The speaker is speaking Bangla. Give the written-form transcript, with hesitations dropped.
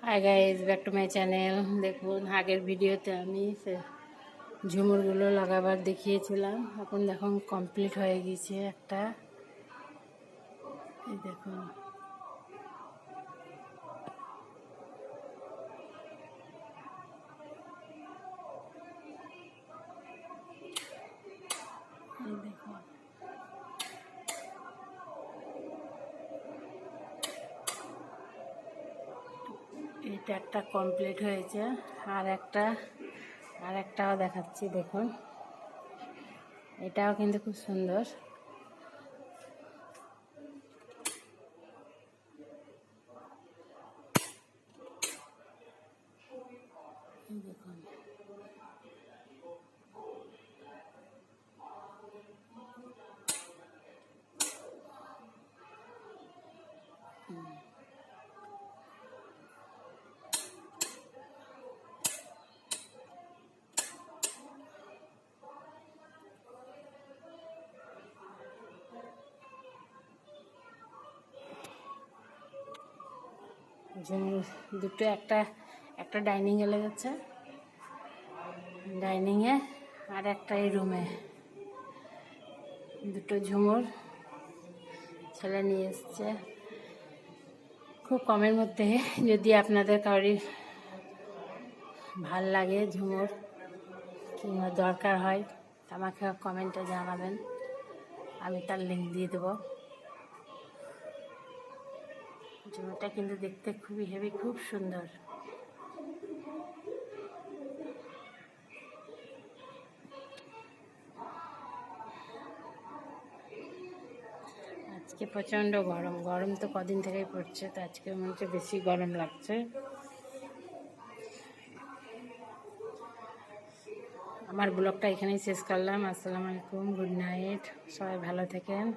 Hi guys, back to my channel. দেখুন, আগের ভিডিওতে আমি ঝুমুরগুলো লাগাবার দেখিয়েছিলাম। এখন দেখুন কমপ্লিট হয়ে গেছে একটা। এই দেখুন, এই দেখুন, এটা একটা কমপ্লিট হয়েছে। আর একটাও দেখাচ্ছি, দেখুন। এটাও কিন্তু খুব সুন্দর। এই দেখুন, ঝুমুর দুটো, একটা ডাইনিংয়ে লেগেছে, ডাইনিংয়ে, আর একটা এই রুমে। দুটো ঝুমুর ছেলে নিয়ে এসছে খুব কমের মধ্যে। যদি আপনাদের কারোর ভাল লাগে ঝুমুর কিংবা দরকার হয়, আমাকে কমেন্টে জানাবেন, আমি তার লিঙ্ক দিয়ে দেবো। ঝুমুরটা কিন্তু দেখতে খুবই হেভি, খুব সুন্দর। আজকে প্রচণ্ড গরম তো কদিন থেকেই পড়ছে, তো আজকে মনে হচ্ছে বেশি গরম লাগছে। আমার ব্লগটা এখানেই শেষ করলাম। আসসালামু আলাইকুম, গুড নাইট, সবাই ভালো থাকেন।